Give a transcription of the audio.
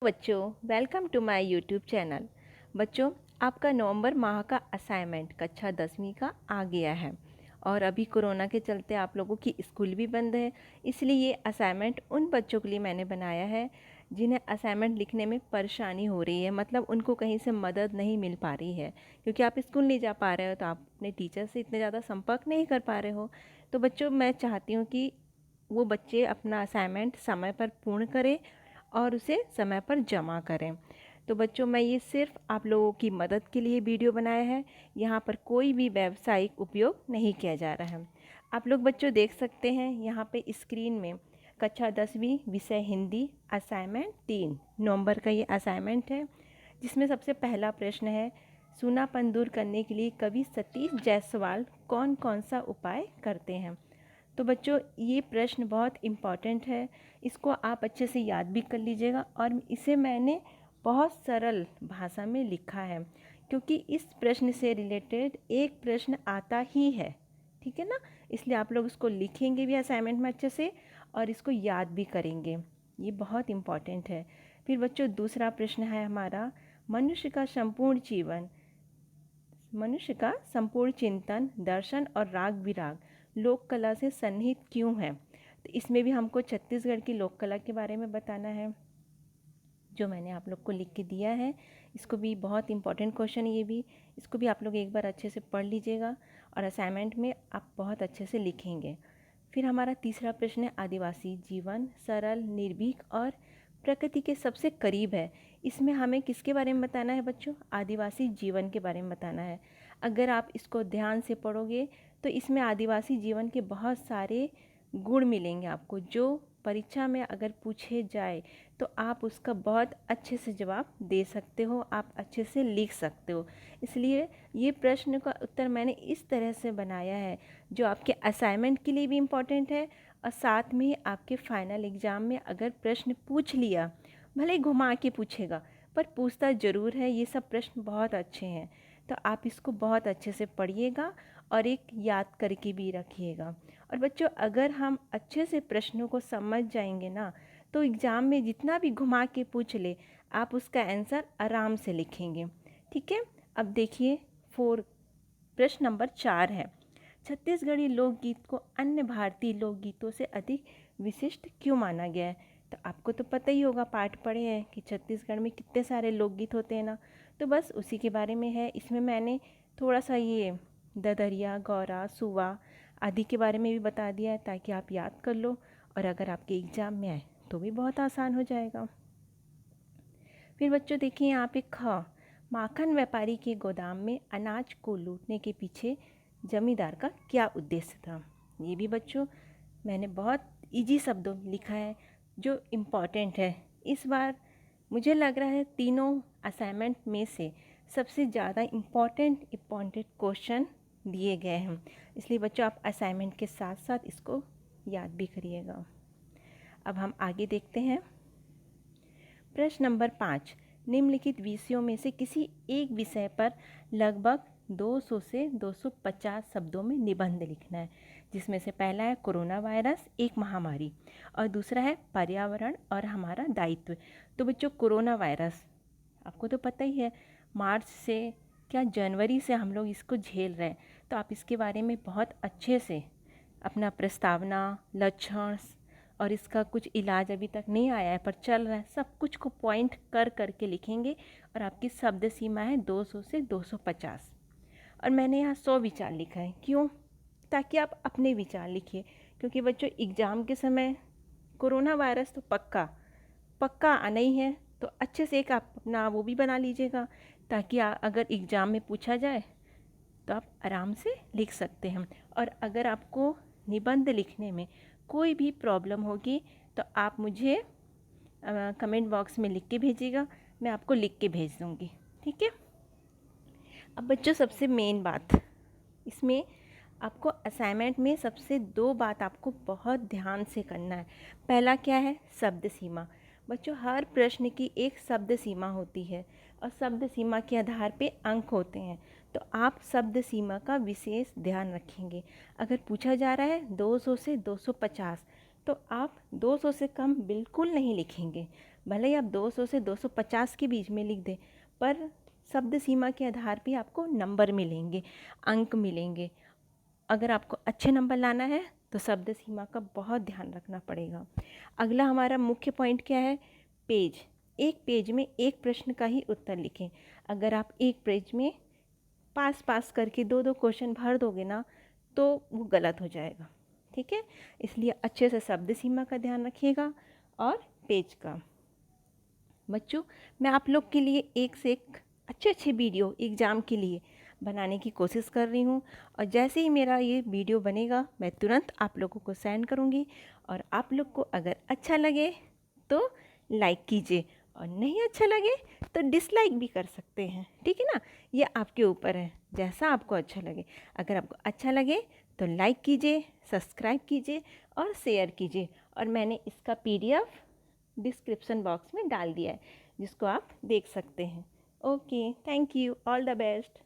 बच्चों, welcome to my YouTube channel. बच्चों, आपका नवंबर माह का असाइनमेंट कक्षा 10वीं का आ गया है और अभी कोरोना के चलते आप लोगों की स्कूल भी बंद है। इसलिए ये असाइनमेंट उन बच्चों के लिए मैंने बनाया है जिन्हें असाइनमेंट लिखने में परेशानी हो रही है, मतलब उनको कहीं से मदद नहीं मिल पा रही है क्योंकि आप स्कूल नहीं जा पा रहे हो, तो आप अपने टीचर से इतने ज़्यादा संपर्क नहीं कर पा रहे हो। तो बच्चों, मैं चाहती हूँ कि वो बच्चे अपना असाइनमेंट समय पर पूर्ण करें और उसे समय पर जमा करें। तो बच्चों, मैं ये सिर्फ आप लोगों की मदद के लिए वीडियो बनाया है। यहाँ पर कोई भी व्यावसायिक उपयोग नहीं किया जा रहा है। आप लोग बच्चों देख सकते हैं यहाँ पे स्क्रीन में कक्षा 10वीं विषय हिंदी असाइनमेंट 3 नवंबर का ये असाइनमेंट है, जिसमें सबसे पहला प्रश्न है, सूनापन दूर करने के लिए कवि सतीश जायसवाल कौन कौन सा उपाय करते हैं। तो बच्चों, ये प्रश्न बहुत इम्पॉर्टेंट है, इसको आप अच्छे से याद भी कर लीजिएगा। और इसे मैंने बहुत सरल भाषा में लिखा है क्योंकि इस प्रश्न से रिलेटेड एक प्रश्न आता ही है, ठीक है ना। इसलिए आप लोग इसको लिखेंगे भी असाइनमेंट में अच्छे से और इसको याद भी करेंगे, ये बहुत इम्पॉर्टेंट है। फिर बच्चों, दूसरा प्रश्न है हमारा, मनुष्य का संपूर्ण चिंतन, दर्शन और राग विराग लोक कला से सन्निहित क्यों है। तो इसमें भी हमको छत्तीसगढ़ की लोक कला के बारे में बताना है, जो मैंने आप लोग को लिख के दिया है। इसको भी बहुत इंपॉर्टेंट क्वेश्चन है ये भी, इसको भी आप लोग एक बार अच्छे से पढ़ लीजिएगा और असाइनमेंट में आप बहुत अच्छे से लिखेंगे। फिर हमारा तीसरा प्रश्न है, आदिवासी जीवन सरल, निर्भीक और प्रकृति के सबसे करीब है। इसमें हमें किसके बारे में बताना है बच्चों? आदिवासी जीवन के बारे में बताना है। अगर आप इसको ध्यान से पढ़ोगे तो इसमें आदिवासी जीवन के बहुत सारे गुण मिलेंगे आपको, जो परीक्षा में अगर पूछे जाए तो आप उसका बहुत अच्छे से जवाब दे सकते हो, आप अच्छे से लिख सकते हो। इसलिए ये प्रश्न का उत्तर मैंने इस तरह से बनाया है जो आपके असाइनमेंट के लिए भी इम्पॉर्टेंट है और साथ में ही आपके फाइनल एग्ज़ाम में अगर प्रश्न पूछ लिया, भले ही घुमा के पूछेगा पर पूछता ज़रूर है। ये सब प्रश्न बहुत अच्छे हैं, तो आप इसको बहुत अच्छे से पढ़िएगा और एक याद करके भी रखिएगा। और बच्चों, अगर हम अच्छे से प्रश्नों को समझ जाएंगे ना, तो एग्ज़ाम में जितना भी घुमा के पूछ ले, आप उसका आंसर आराम से लिखेंगे, ठीक है। अब देखिए, प्रश्न नंबर 4 है, छत्तीसगढ़ी लोकगीत को अन्य भारतीय लोकगीतों से अधिक विशिष्ट क्यों माना गया है। तो आपको तो पता ही होगा, पाठ पढ़े हैं कि छत्तीसगढ़ में कितने सारे लोकगीत होते हैं ना, तो बस उसी के बारे में है। इसमें मैंने थोड़ा सा ये ददरिया, गौरा, सुवा आदि के बारे में भी बता दिया है ताकि आप याद कर लो और अगर आपके एग्ज़ाम में आए तो भी बहुत आसान हो जाएगा। फिर बच्चों देखिए यहाँ पे ख, माखन व्यापारी के गोदाम में अनाज को लूटने के पीछे जमींदार का क्या उद्देश्य था। ये भी बच्चों मैंने बहुत इजी शब्दों में लिखा है जो इम्पॉर्टेंट है। इस बार मुझे लग रहा है तीनों असाइनमेंट में से सबसे ज़्यादा इम्पॉर्टेंट क्वेश्चन दिए गए हैं, इसलिए बच्चों आप असाइनमेंट के साथ साथ इसको याद भी करिएगा। अब हम आगे देखते हैं। प्रश्न नंबर 5, निम्नलिखित विषयों में से किसी एक विषय पर लगभग 200 से 250 शब्दों में निबंध लिखना है, जिसमें से पहला है कोरोना वायरस एक महामारी और दूसरा है पर्यावरण और हमारा दायित्व। तो बच्चों, कोरोना वायरस आपको तो पता ही है, मार्च से क्या जनवरी से हम लोग इसको झेल रहे हैं, तो आप इसके बारे में बहुत अच्छे से अपना प्रस्तावना, लक्षण और इसका कुछ इलाज अभी तक नहीं आया है पर चल रहा है, सब कुछ को पॉइंट कर करके लिखेंगे और आपकी शब्द सीमा है 200 से 250। और मैंने यहाँ 100 विचार लिखा है, क्यों? ताकि आप अपने विचार लिखिए, क्योंकि बच्चों एग्ज़ाम के समय कोरोना वायरस तो पक्का पक्का आना ही है, तो अच्छे से एक आप अपना वो भी बना लीजिएगा ताकि अगर एग्ज़ाम में पूछा जाए तो आप आराम से लिख सकते हैं। और अगर आपको निबंध लिखने में कोई भी प्रॉब्लम होगी तो आप मुझे कमेंट बॉक्स में लिख के भेजिएगा, मैं आपको लिख के भेज दूँगी, ठीक है। अब बच्चों, सबसे मेन बात इसमें आपको असाइनमेंट में सबसे 2 बात आपको बहुत ध्यान से करना है। पहला क्या है? शब्द सीमा। बच्चों, हर प्रश्न की एक शब्द सीमा होती है और शब्द सीमा के आधार पे अंक होते हैं, तो आप शब्द सीमा का विशेष ध्यान रखेंगे। अगर पूछा जा रहा है 200 से 250, तो आप 200 से कम बिल्कुल नहीं लिखेंगे, भले ही आप 200 से 250 के बीच में लिख दें, पर शब्द सीमा के आधार पे आपको नंबर मिलेंगे, अंक मिलेंगे। अगर आपको अच्छे नंबर लाना है तो शब्द सीमा का बहुत ध्यान रखना पड़ेगा। अगला हमारा मुख्य पॉइंट क्या है? पेज। एक पेज में एक प्रश्न का ही उत्तर लिखें। अगर आप एक पेज में पास पास करके दो दो क्वेश्चन भर दोगे ना, तो वो गलत हो जाएगा। ठीक है, इसलिए अच्छे से शब्द सीमा का ध्यान रखिएगा और पेज का। बच्चों, मैं आप लोग के लिए एक से एक अच्छे अच्छे वीडियो एग्ज़ाम के लिए बनाने की कोशिश कर रही हूँ, और जैसे ही मेरा ये वीडियो बनेगा मैं तुरंत आप लोगों को सेंड करूँगी। और आप लोग को अगर अच्छा लगे तो लाइक कीजिए, और नहीं अच्छा लगे तो डिसलाइक भी कर सकते हैं। ठीक है ना, ये आपके ऊपर है, जैसा आपको अच्छा लगे। अगर आपको अच्छा लगे तो लाइक कीजिए, सब्सक्राइब कीजिए और शेयर कीजिए। और मैंने इसका PDF डिस्क्रिप्शन बॉक्स में डाल दिया है, जिसको आप देख सकते हैं। Okay, thank you, all the best.